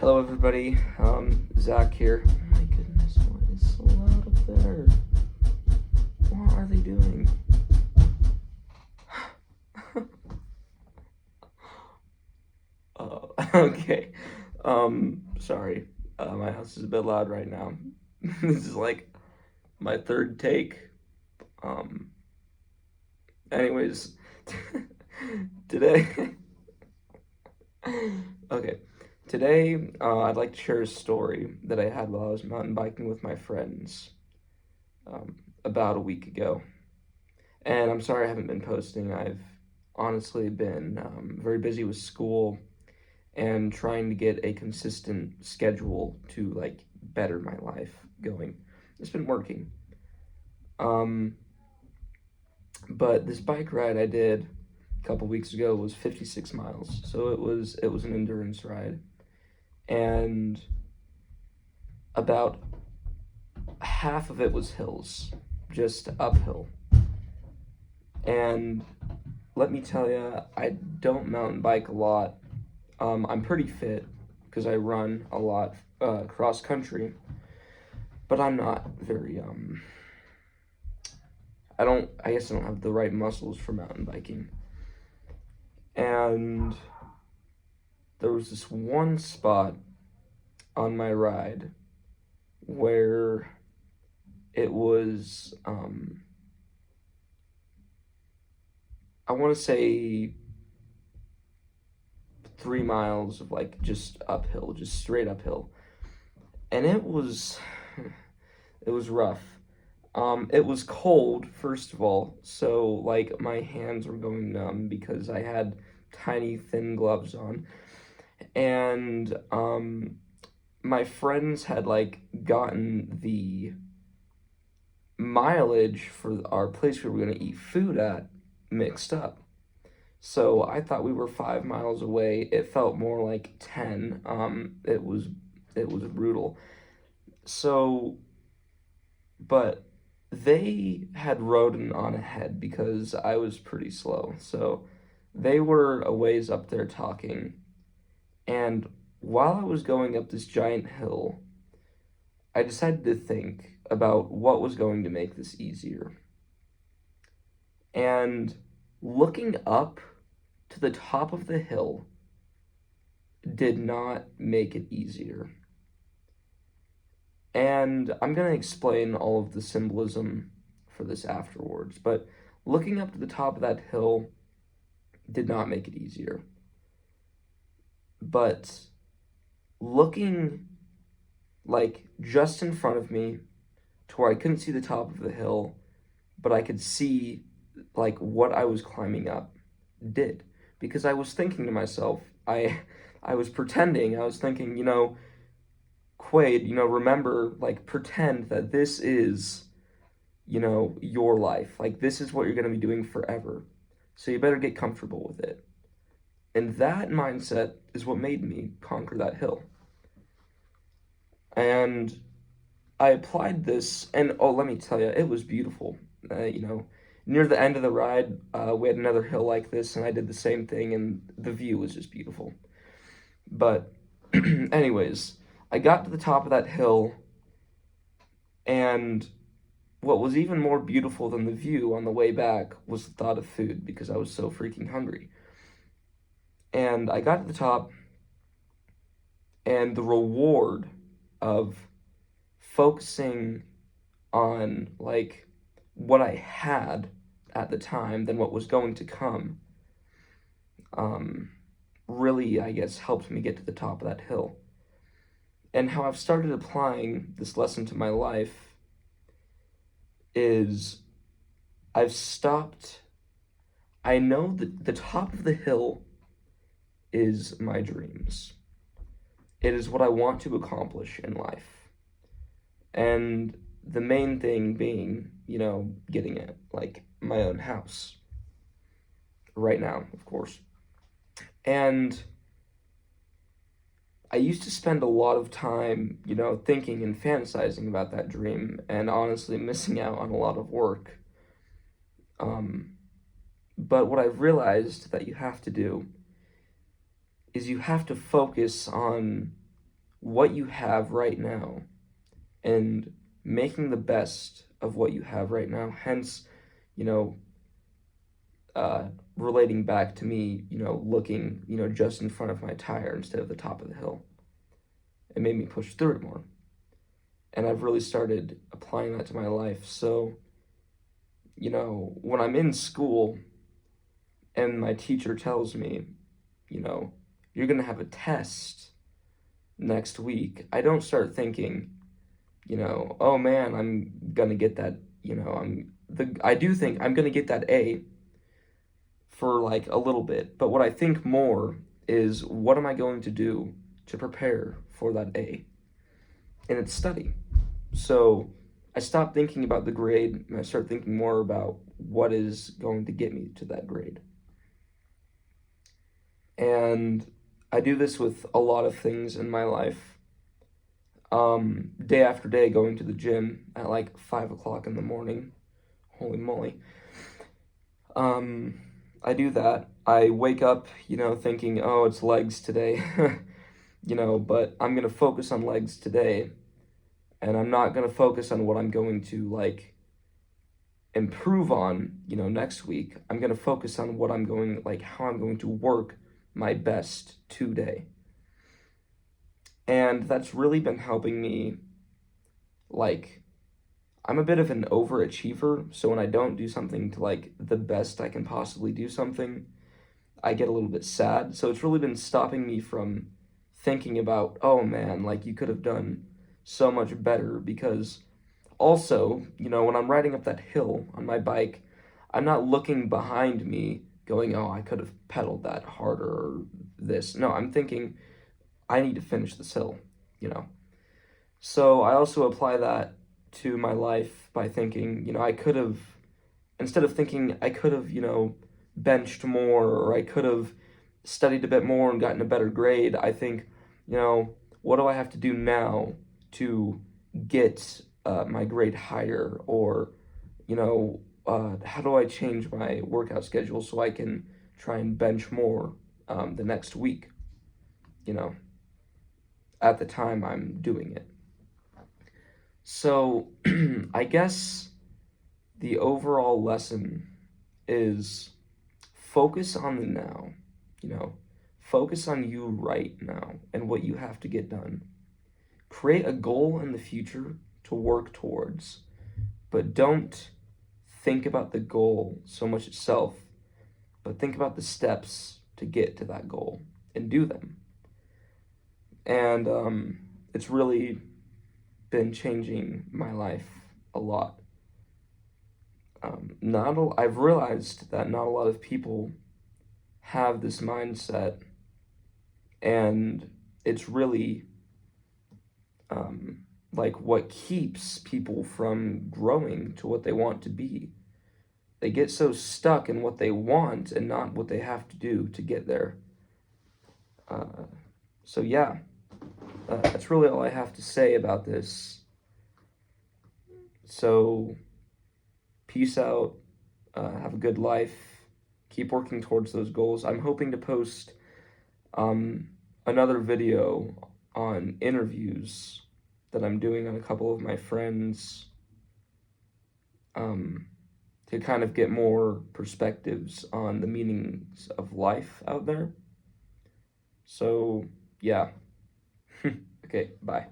Hello, everybody. Zach here. Oh my goodness, what is so loud up there? What are they doing? Okay. Sorry. My house is a bit loud right now. This is like my third take. Um, anyways, today. Okay. Today, I'd like to share a story that I had while I was mountain biking with my friends about a week ago. And I'm sorry I haven't been posting. I've honestly been very busy with school and trying to get a consistent schedule to like better my life going. It's been working. Um, but this bike ride I did a couple weeks ago was 56 miles. So it was an endurance ride. And about half of it was hills, just uphill. And let me tell you, I don't mountain bike a lot. I'm pretty fit because I run a lot cross country, but I'm not very I guess I don't have the right muscles for mountain biking. And there was this one spot on my ride where it was I want to say 3 miles of like just uphill, just straight uphill. And it was rough. It was cold, first of all, so like my hands were going numb because I had tiny thin gloves on. And my friends had like gotten the mileage for our place we were gonna eat food at mixed up. So I thought we were 5 miles away. It felt more like 10. It was brutal. So, but they had rode on ahead because I was pretty slow. So they were a ways up there talking. And while I was going up this giant hill, I decided to think about what was going to make this easier. And looking up to the top of the hill did not make it easier. And I'm going to explain all of the symbolism for this afterwards, but looking up to the top of that hill did not make it easier. But looking like just in front of me to where I couldn't see the top of the hill, but I could see like what I was climbing up did. Because I was thinking to myself, I was pretending, I was thinking, Quaid, remember, like, pretend that this is, your life. Like, this is what you're going to be doing forever. So you better get comfortable with it. And that mindset is what made me conquer that hill. And I applied this, and oh, let me tell you, it was beautiful. Near the end of the ride, we had another hill like this, and I did the same thing, and the view was just beautiful. But, anyways, I got to the top of that hill, and what was even more beautiful than the view on the way back was the thought of food because I was so freaking hungry. And I got to the top, and the reward of focusing on like what I had at the time than what was going to come really, I guess, helped me get to the top of that hill. And how I've started applying this lesson to my life is I've stopped. I know that the top of the hill is my dreams. It is what I want to accomplish in life. And the main thing being, getting it, like my own house. Right now, of course. And I used to spend a lot of time, thinking and fantasizing about that dream and honestly missing out on a lot of work. But what I've realized that you have to do is you have to focus on what you have right now and making the best of what you have right now. Hence, you know, relating back to me, looking, just in front of my tire instead of the top of the hill. It made me push through it more. And I've really started applying that to my life. So, when I'm in school and my teacher tells me, you're going to have a test next week, I don't start thinking, oh man, I'm going to get that, I do think I'm going to get that A for like a little bit. But what I think more is, what am I going to do to prepare for that A? And it's study. So I stop thinking about the grade and I start thinking more about what is going to get me to that grade. And I do this with a lot of things in my life. Day after day, going to the gym at like 5 o'clock in the morning. Holy moly. I do that. I wake up, thinking, oh, it's legs today, but I'm going to focus on legs today. And I'm not going to focus on what I'm going to like improve on, next week. I'm going to focus on what I'm going, like how I'm going to work my best today. And that's really been helping me. Like, I'm a bit of an overachiever, so when I don't do something to like the best I can possibly do something, I get a little bit sad. So it's really been stopping me from thinking about, oh man, like you could have done so much better. Because also, when I'm riding up that hill on my bike, I'm not looking behind me going, oh, I could have pedaled that harder or this. No, I'm thinking, I need to finish this hill, So I also apply that to my life by thinking, I could have, instead of thinking I could have, benched more or I could have studied a bit more and gotten a better grade, I think, what do I have to do now to get my grade higher? Or, how do I change my workout schedule so I can try and bench more the next week, at the time I'm doing it. So I guess the overall lesson is focus on the now, focus on you right now and what you have to get done. Create a goal in the future to work towards, but don't think about the goal so much itself, but think about the steps to get to that goal and do them. And it's really been changing my life a lot. I've realized that not a lot of people have this mindset, and it's really like what keeps people from growing to what they want to be. They get so stuck in what they want and not what they have to do to get there. So yeah, that's really all I have to say about this. So peace out, have a good life, keep working towards those goals. I'm hoping to post another video on interviews that I'm doing on a couple of my friends, to kind of get more perspectives on the meanings of life out there. So yeah. Okay, bye.